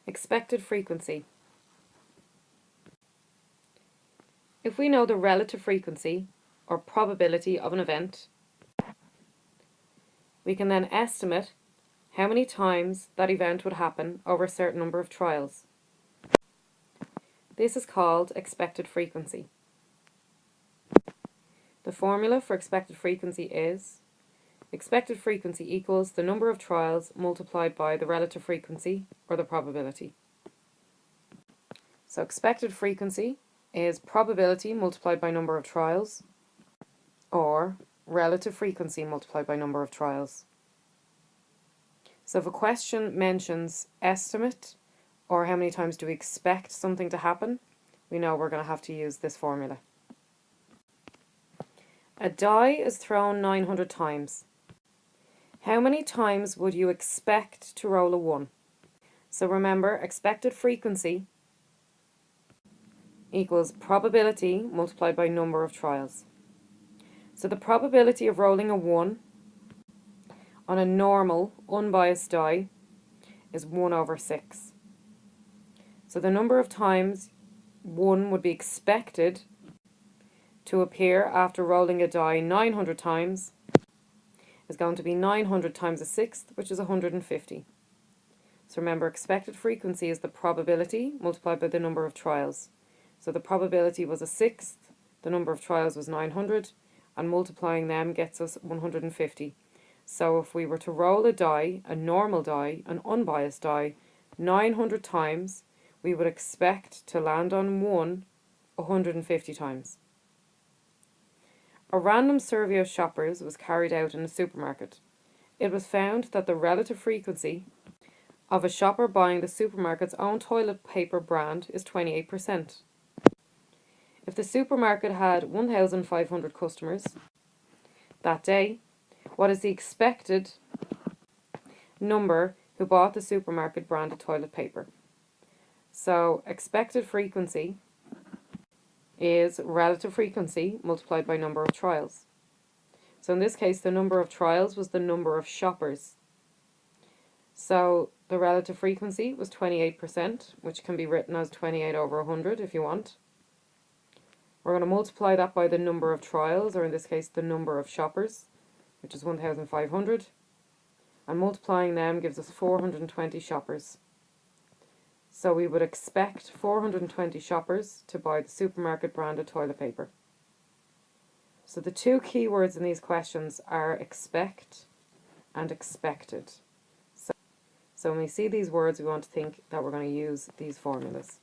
Expected frequency. If we know the relative frequency or probability of an event, we can then estimate how many times that event would happen over a certain number of trials. This is called expected frequency. The formula for expected frequency is expected frequency equals the number of trials multiplied by the relative frequency or the probability. So expected frequency is probability multiplied by number of trials, or relative frequency multiplied by number of trials. So if a question mentions estimate, or how many times do we expect something to happen, we know we're going to have to use this formula. A die is thrown 900 times. How many times would you expect to roll a 1? So remember, expected frequency equals probability multiplied by number of trials. So the probability of rolling a 1 on a normal, unbiased die is 1 over 6. So the number of times 1 would be expected to appear after rolling a die 900 times is going to be 900 times a sixth, which is 150. So remember, expected frequency is the probability multiplied by the number of trials. So the probability was a sixth, the number of trials was 900, and multiplying them gets us 150. So if we were to roll a die, a normal die, an unbiased die, 900 times, we would expect to land on 1 150 times. A random survey of shoppers was carried out in a supermarket. It was found that the relative frequency of a shopper buying the supermarket's own toilet paper brand is 28%. If the supermarket had 1,500 customers that day, what is the expected number who bought the supermarket branded toilet paper? So expected frequency is relative frequency multiplied by number of trials. So in this case, the number of trials was the number of shoppers. So the relative frequency was 28%, which can be written as 28 over 100 if you want. We're going to multiply that by the number of trials, or in this case the number of shoppers, which is 1,500. And multiplying them gives us 420 shoppers. So we would expect 420 shoppers to buy the supermarket branded toilet paper. So the two key words in these questions are expect and expected. So when we see these words, we want to think that we're going to use these formulas.